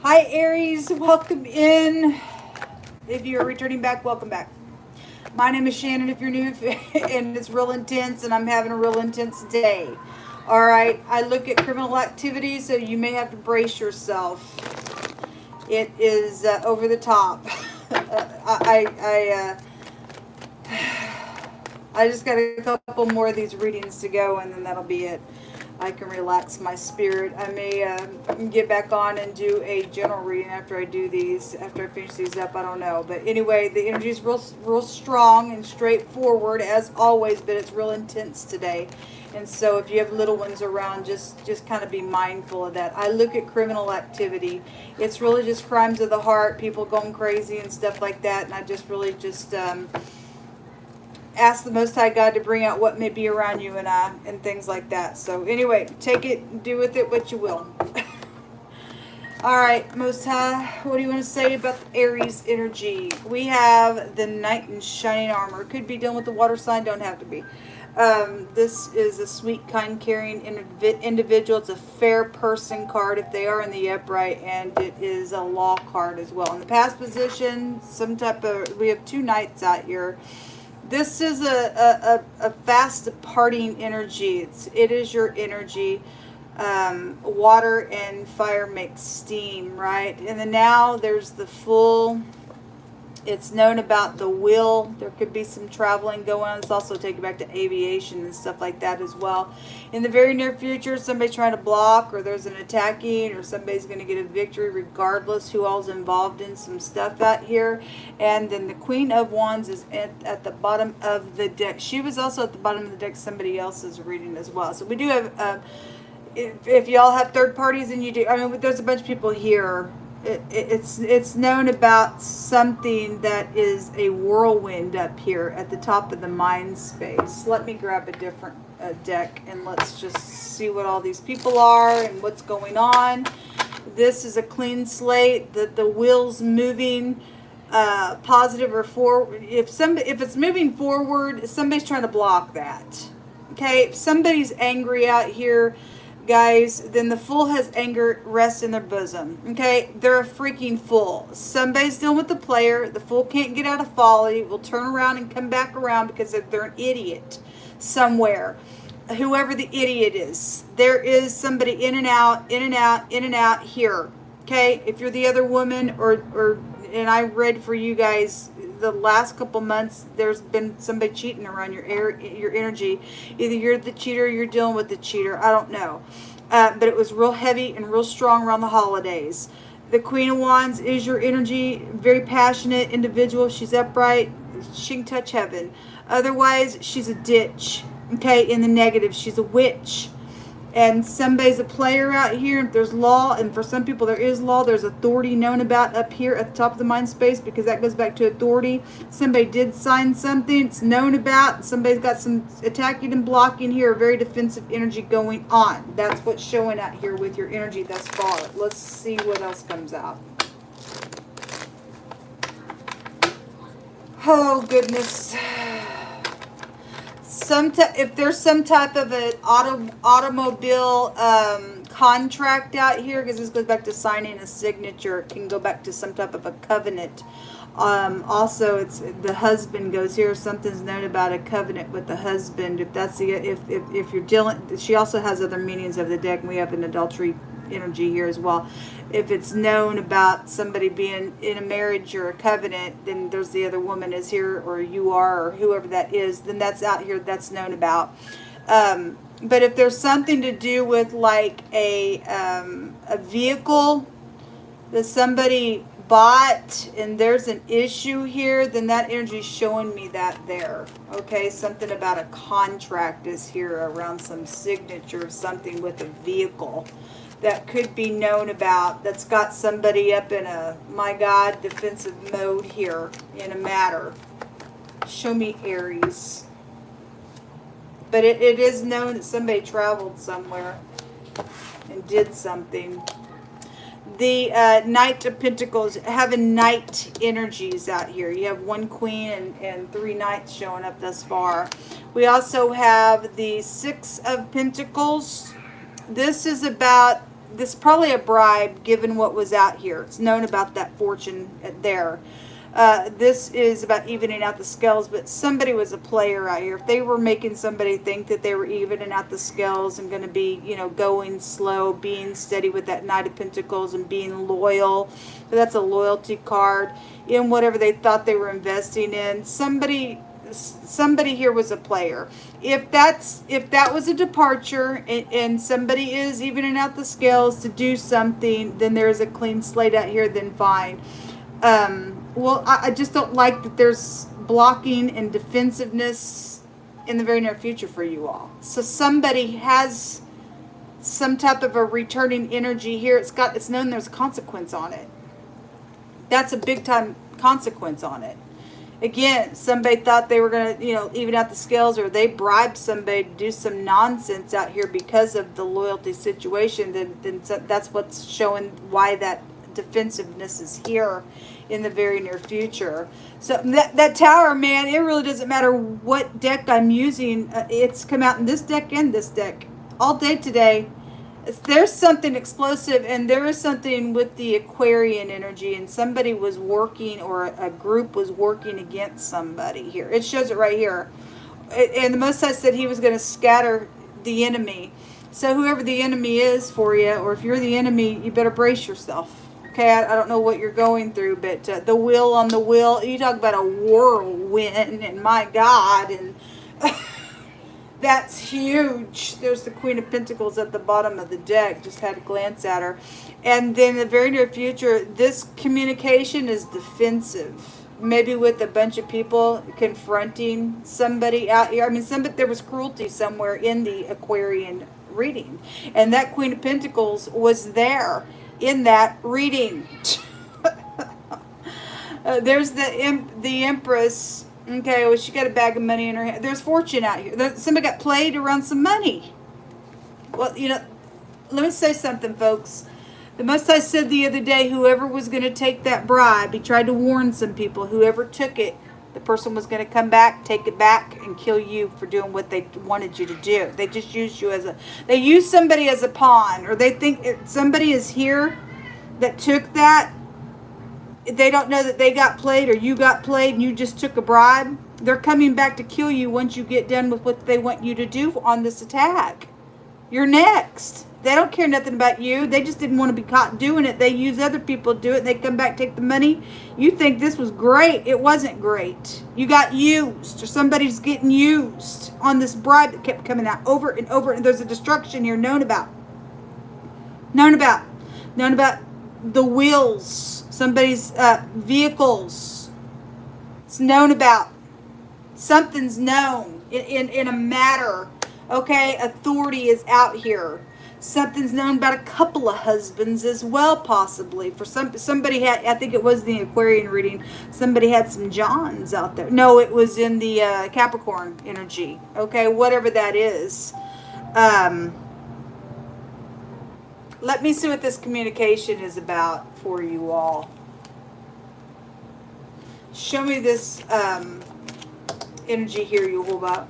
Hi Aries, welcome in. If you're returning back, welcome back. My name is Shannon if you're new, and it's real intense, and I'm having a real intense day. All right, I look at criminal activity, so you may have to brace yourself. It is over the top. I just got a couple more of these readings to go, and then that'll be it. I can relax my spirit. I may get back on and do a general reading after I do these, after I finish these up. I don't know. But anyway, the energy is real strong and straightforward as always, but it's real intense today. And so if you have little ones around, just kind of be mindful of that. I look at criminal activity. It's really just crimes of the heart, people going crazy and stuff like that. And I just really just ask the Most High God to bring out what may be around you and I, and things like that. So anyway, take it, do with it what you will. All right, Most High, what do you want to say about the Aries energy? We have the Knight in Shining Armor. Could be dealing with the water sign, don't have to be. This is a sweet, kind, caring individual. It's a fair person card if they are in the upright, and it is a law card as well. In the past position, some type of, we have two knights out here. This is a fast departing energy. It is your energy. Water and fire make steam, right? And then now there's the full. It's known about the will. There could be some traveling going on. It's also taken back to aviation and stuff like that as well. In the very near future, somebody's trying to block, or there's an attacking, or somebody's going to get a victory regardless who all's involved in some stuff out here. And then the Queen of Wands is at the bottom of the deck. She was also at the bottom of the deck. Somebody else is reading as well. So we do have, if y'all have third parties and you do, I mean, there's a bunch of people here. It's known about something that is a whirlwind up here at the top of the mind space. Let me grab a different deck and let's just see what all these people are and what's going on. This is a clean slate. The wheel's moving positive or forward. If it's moving forward, somebody's trying to block that. Okay, if somebody's angry out here, guys, then the fool has anger rests in their bosom. Okay, they're a freaking fool. Somebody's dealing with the player. The fool can't get out of folly, will turn around and come back around because they're an idiot somewhere. Whoever the idiot is, there is somebody in and out, in and out, in and out here. Okay, if you're the other woman, or and I read for you guys the last couple months, there's been somebody cheating around your energy. Either you're the cheater or you're dealing with the cheater. I don't know. But it was real heavy and real strong around the holidays. The Queen of Wands is your energy. Very passionate individual. She's upright. She can touch heaven. Otherwise, she's a ditch. Okay, in the negative, she's a witch. And somebody's a player out here. If there's law, and for some people there is law, there's authority known about up here at the top of the mind space, because that goes back to authority. Somebody did sign something, it's known about. Somebody's got some attacking and blocking here, a very defensive energy going on. That's what's showing out here with your energy thus far. Let's see what else comes out. Oh, goodness. If there's some type of an automobile contract out here, because this goes back to signing a signature, it can go back to some type of a covenant. Also, it's the husband goes here. Something's known about a covenant with the husband. If that's the if you're dealing, she also has other meanings of the deck. And we have an adultery energy here as well. If it's known about somebody being in a marriage or a covenant, then there's the other woman is here, or you are, or whoever that is, then that's out here, that's known about. But if there's something to do with like a vehicle that somebody bought and there's an issue here, then that energy is showing me that there. Okay, something about a contract is here around some signature of something with a vehicle that could be known about, that's got somebody up in a, my God, defensive mode here in a matter. Show me Aries. But it is known that somebody traveled somewhere and did something. The Knight of Pentacles, having knight energies out here. You have one queen and three knights showing up thus far. We also have the Six of Pentacles. This is about this is probably a bribe given what was out here. It's known about that fortune there. This is about evening out the scales, but somebody was a player out here. If they were making somebody think that they were evening out the scales and going to be, you know, going slow, being steady with that Knight of Pentacles and being loyal, so that's a loyalty card, in whatever they thought they were investing in. Somebody here was a player. If that was a departure and somebody is evening out the scales to do something, then there's a clean slate out here, then fine. Well, I just don't like that there's blocking and defensiveness in the very near future for you all. So somebody has some type of a returning energy here. It's known there's a consequence on it. That's a big time consequence on it. Again, somebody thought they were going to, you know, even out the scales, or they bribed somebody to do some nonsense out here because of the loyalty situation. Then that's what's showing why that defensiveness is here in the very near future. So that tower, man, it really doesn't matter what deck I'm using. It's come out in this deck and this deck all day today. There's something explosive, and there is something with the Aquarian energy, and somebody was working, or a group was working against somebody here. It shows it right here. And the Most High said he was going to scatter the enemy. So whoever the enemy is for you, or if you're the enemy, you better brace yourself. Okay, I don't know what you're going through, but the wheel on the wheel, you talk about a whirlwind, and my God, and that's huge. There's the Queen of Pentacles at the bottom of the deck. Just had a glance at her. And then in the very near future, this communication is defensive. Maybe with a bunch of people confronting somebody out here. I mean, there was cruelty somewhere in the Aquarian reading. And that Queen of Pentacles was there in that reading. There's the Empress. Okay, well, she got a bag of money in her hand. There's fortune out here. Somebody got played around some money. Well, you know, let me say something, folks. The Most High said the other day, whoever was going to take that bribe, he tried to warn some people, whoever took it, the person was going to come back, take it back, and kill you for doing what they wanted you to do. They just used you they use somebody as a pawn, or they think somebody is here that took that. They don't know that they got played, or you got played and you just took a bribe. They're coming back to kill you once you get done with what they want you to do on this attack. You're next. They don't care nothing about you. They just didn't want to be caught doing it. They use other people to do it. They come back, take the money. You think this was great. It wasn't great. You got used, or somebody's getting used on this bribe that kept coming out over and over. And there's a destruction here known about. Known about the wheels, somebody's vehicles. It's known about. Something's known in a matter. Okay, authority is out here. Something's known about a couple of husbands as well, possibly. For somebody had, I think it was the Aquarian reading, somebody had some Johns out there. No, it was in the Capricorn energy. Okay, whatever that is. Let me see what this communication is about for you all. Show me this energy here you hold up.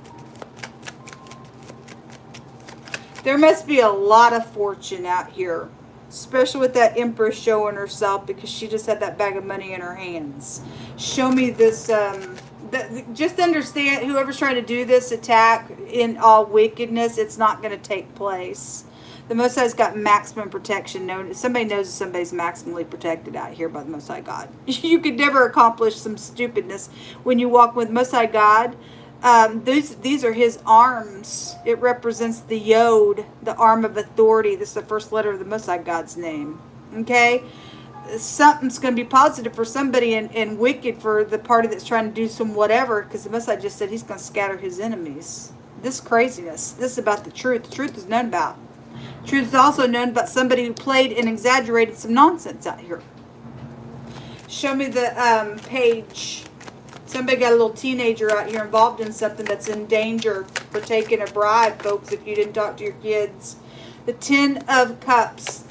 There must be a lot of fortune out here, especially with that Empress showing herself, because she just had that bag of money in her hands. Show me this. Just understand, whoever's trying to do this attack in all wickedness, it's not going to take place. The Most High's got maximum protection. Somebody knows somebody's maximally protected out here by the Most High God. You could never accomplish some stupidness when you walk with Most High God. These are his arms. It represents the Yod, the arm of authority. This is the first letter of the Most High God's name. Okay? Something's going to be positive for somebody and wicked for the party that's trying to do some whatever, because the Most High just said he's going to scatter his enemies. This craziness. This is about the truth. The truth is known about. Truth is also known about somebody who played and exaggerated some nonsense out here. Show me the page. Somebody got a little teenager out here involved in something that's in danger for taking a bribe, folks, if you didn't talk to your kids. The Ten of Cups.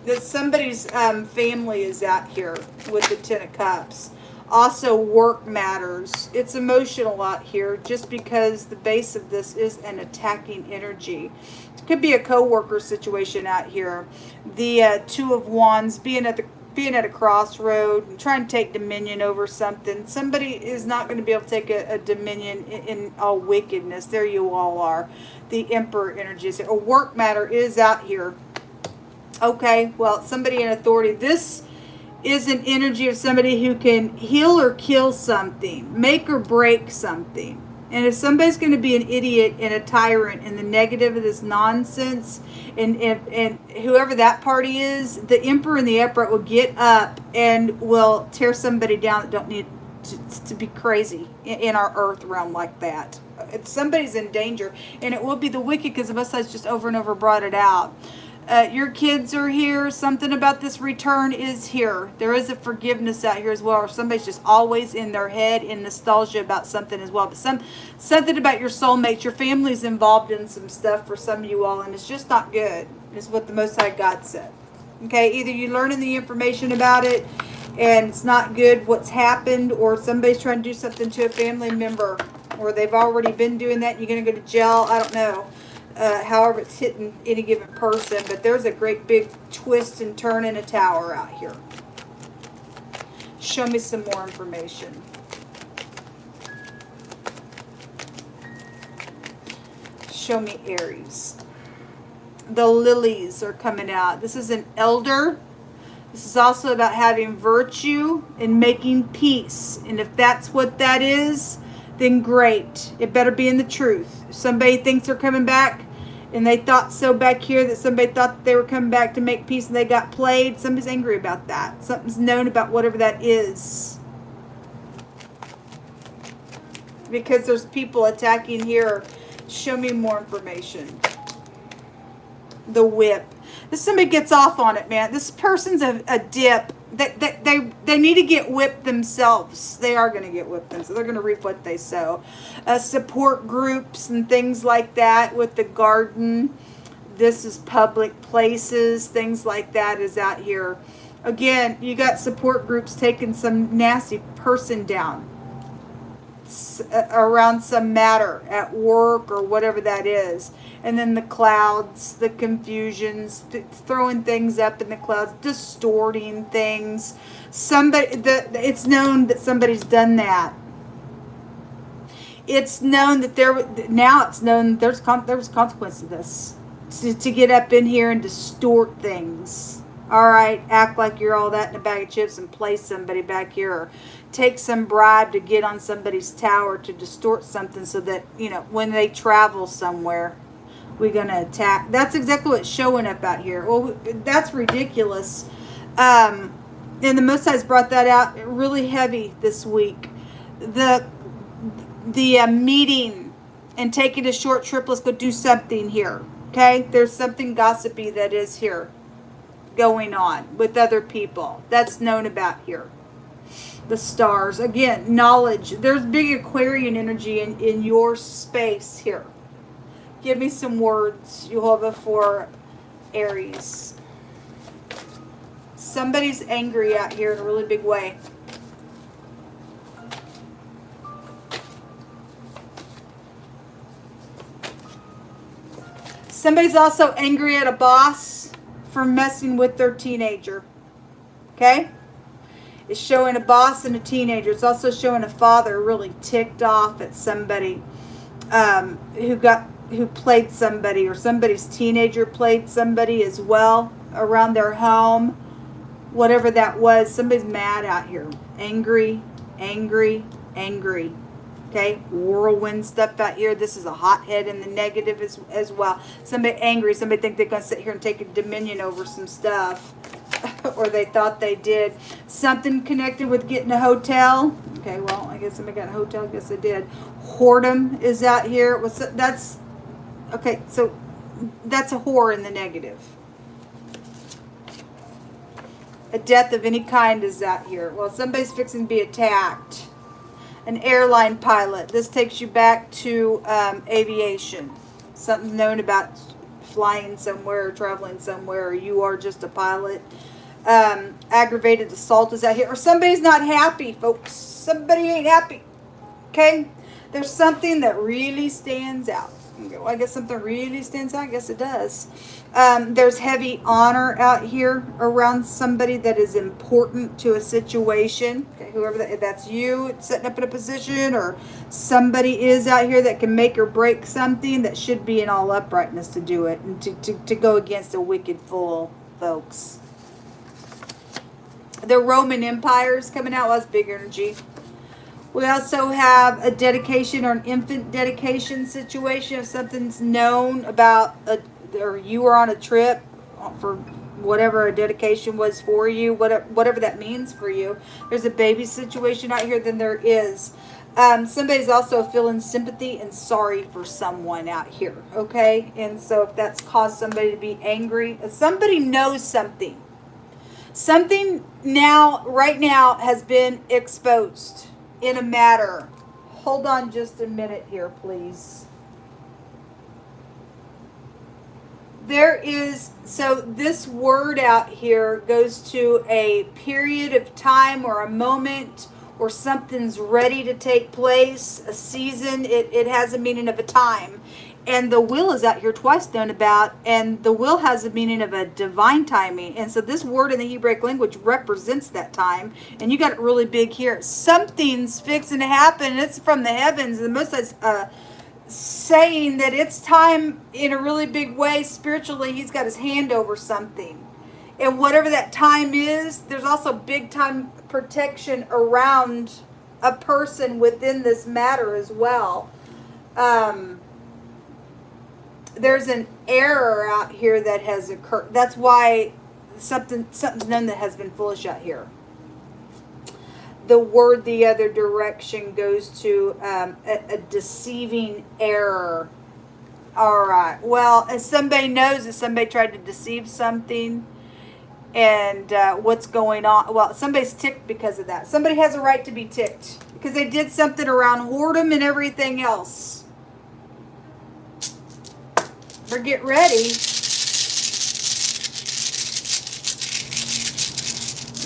That somebody's family is out here with the Ten of Cups. Also work matters. It's emotional out here just because the base of this is an attacking energy. It could be a co-worker situation out here. The Two of Wands, being at a crossroad and trying to take dominion over something. Somebody is not going to be able to take a dominion in all wickedness. There you all are. The Emperor energy is here. A work matter is out here. Okay, well, somebody in authority. This is an energy of somebody who can heal or kill something, make or break something. And if somebody's going to be an idiot and a tyrant and the negative of this nonsense, and whoever that party is, the Emperor and the Upright will get up and will tear somebody down that don't need to be crazy in our earth realm like that. If somebody's in danger, and it will be the wicked, because the Most High's just over and over brought it out. Your kids are here. Something about this return is here. There is a forgiveness out here as well. Or somebody's just always in their head in nostalgia about something as well. But something about your soulmates. Your family's involved in some stuff for some of you all. And it's just not good, is what the Most High God said. Okay, either you're learning the information about it and it's not good what's happened, or somebody's trying to do something to a family member, or they've already been doing that and you're going to go to jail. I don't know. However it's hitting any given person, but there's a great big twist and turn in a tower out here. Show me some more information. Show me Aries. The lilies are coming out. This is an elder. This is also about having virtue and making peace. And if that's what that is, then great. It better be in the truth. If somebody thinks they're coming back and they thought so back here that somebody thought that they were coming back to make peace and they got played, somebody's angry about that. Something's known about whatever that is. Because there's people attacking here. Show me more information. The whip. This somebody gets off on it, man. This person's a dip. They need to get whipped themselves. They are going to get whipped themselves. They're going to reap what they sow. Support groups and things like that with the garden. This is public places. Things like that is out here. Again, you got support groups taking some nasty person down around some matter at work or whatever that is. And then the clouds, the confusions, throwing things up in the clouds, distorting things. It's known that somebody's done that. It's known that there was consequence to this. To get up in here and distort things. All right, act like you're all that in a bag of chips and place somebody back here. Or take some bribe to get on somebody's tower to distort something so that, when they travel somewhere, we're going to attack. That's exactly what's showing up out here. Well, that's ridiculous. And the Most High's brought that out really heavy this week. The meeting and taking a short trip, let's go do something here. Okay? There's something gossipy that is here going on with other people. That's known about here. The stars. Again, knowledge. There's big Aquarian energy in your space here. Give me some words, Jehovah, for Aries. Somebody's angry out here in a really big way. Somebody's also angry at a boss for messing with their teenager. Okay? It's showing a boss and a teenager. It's also showing a father really ticked off at somebody who played somebody, or somebody's teenager played somebody as well around their home. Whatever that was, somebody's mad out here. Angry, angry, angry. Okay, whirlwind stuff out here. This is a hothead in the negative as well. Somebody angry. Somebody think they're going to sit here and take a dominion over some stuff. Or they thought they did. Something connected with getting a hotel. Okay, well, I guess somebody got a hotel. I guess they did. Whoredom is out here. Okay, so that's a whore in the negative. A death of any kind is out here. Well, somebody's fixing to be attacked. An airline pilot. This takes you back to aviation. Something known about flying somewhere or traveling somewhere, or you are just a pilot. Aggravated assault is out here. Or somebody's not happy, folks. Somebody ain't happy. Okay? There's something that really stands out. Okay, well, I guess something really stands out. I guess it does. There's heavy honor out here around somebody that is important to a situation. Okay, whoever that, if that's you setting up in a position, or somebody is out here that can make or break something, that should be in all uprightness to do it, and to go against a wicked fool, folks. The Roman Empire is coming out. Well, that's big energy. We also have a dedication or an infant dedication situation. If something's known about, or you were on a trip for whatever a dedication was for you, whatever that means for you. There's a baby situation out here, then there is. Somebody's also feeling sympathy and sorry for someone out here, okay? And so if that's caused somebody to be angry, if somebody knows something. Something right now has been exposed in a matter. Hold on just a minute here, please. So this word out here goes to a period of time or a moment or something's ready to take place, a season. It has a meaning of a time. And the will is out here twice known about, and the will has a meaning of a divine timing. And so this word in the Hebraic language represents that time. And you got it really big here. Something's fixing to happen, and it's from the heavens. And the Most High's saying that it's time in a really big way. Spiritually, he's got his hand over something. And whatever that time is, there's also big time protection around a person within this matter as well. There's an error out here that has occurred. That's why something's known that has been foolish out here. The word the other direction goes to a deceiving error. All right. Well, as somebody knows that somebody tried to deceive something, and what's going on. Well, somebody's ticked because of that. Somebody has a right to be ticked because they did something around whoredom and everything else. Or get ready.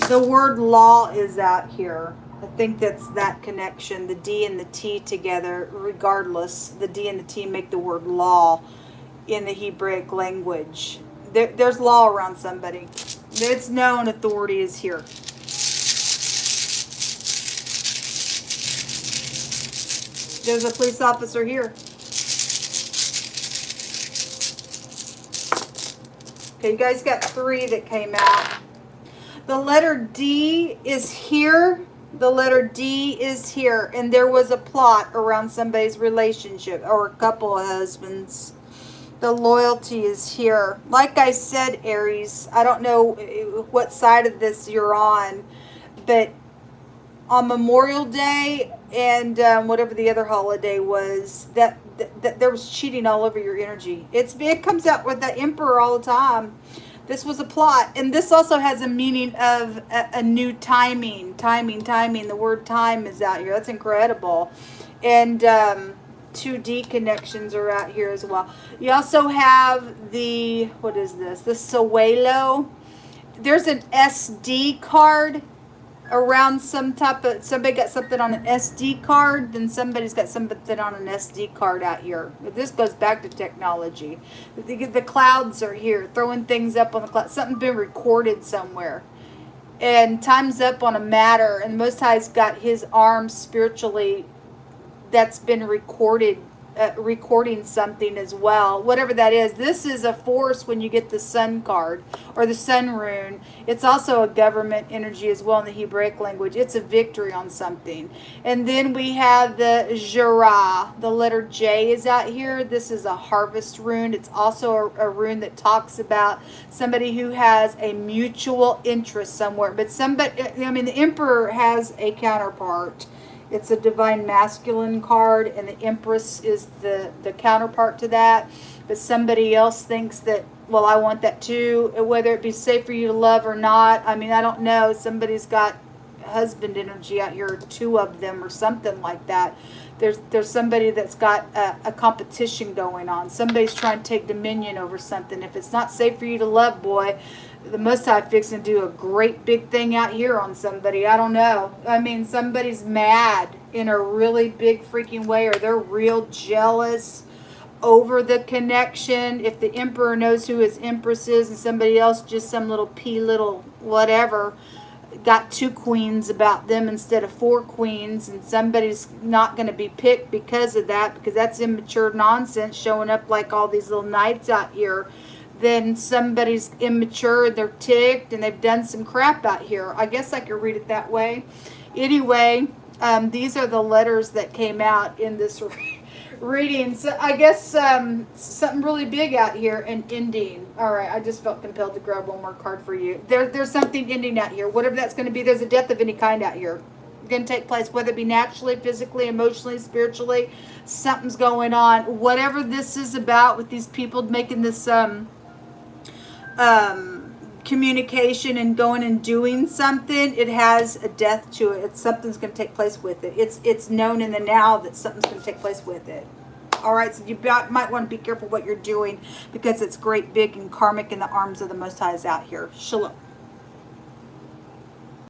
The word law is out here. I think that's that connection. The D and the T together, regardless. The D and the T make the word law in the Hebraic language. There's law around somebody. It's known authority is here. There's a police officer here. Okay, you guys got 3 that came out. The letter D is here. The letter D is here. And there was a plot around somebody's relationship or a couple of husbands. The loyalty is here. Like I said, Aries, I don't know what side of this you're on, but on Memorial Day and whatever the other holiday was, that there was cheating all over your energy. It comes out with the Emperor all the time. This was a plot, and this also has a meaning of a new timing. The word time is out here. That's incredible. And 2D connections are out here as well. You also have the, what is this? The Sawelo. There's an SD card around some type of, somebody got something on an SD card, then somebody's got something on an SD card out here. This goes back to technology. The clouds are here, throwing things up on the cloud. Something's been recorded somewhere. And time's up on a matter, and the Most High's got his arms spiritually that's been recorded, recording something as well. Whatever that is. This is a force when you get the sun card or the sun rune. It's also a government energy as well in the Hebraic language. It's a victory on something. And then we have the Jera. The letter J is out here. This is a harvest rune. It's also a rune that talks about somebody who has a mutual interest somewhere. But somebody, I mean, the Emperor has a counterpart. It's a divine masculine card, and the Empress is the counterpart to that. But somebody else thinks that, well, I want that too, whether it be safe for you to love or not. I mean, I don't know. Somebody's got husband energy out here, or two of them or something like that. There's somebody that's got a competition going on. Somebody's trying to take dominion over something. If it's not safe for you to love, boy, the Most High fixing to do a great big thing out here on somebody. I don't know. I mean, somebody's mad in a really big freaking way, or they're real jealous over the connection. If the Emperor knows who his Empress is and somebody else, just some little little whatever, got 2 queens about them instead of 4 queens, and somebody's not going to be picked because of that, because that's immature nonsense showing up like all these little knights out here. Then somebody's immature, they're ticked, and they've done some crap out here. I guess I could read it that way. Anyway, these are the letters that came out in this reading. So I guess something really big out here and ending. All right, I just felt compelled to grab one more card for you. There's something ending out here. Whatever that's going to be, there's a death of any kind out here going to take place, whether it be naturally, physically, emotionally, spiritually. Something's going on. Whatever this is about with these people making this communication and going and doing something, it has a death to it. Something's going to take place with it. It's known in the now that something's going to take place with it. All right, so you might want to be careful what you're doing, because it's great, big, and karmic in the arms of the Most High is out here. Shalom.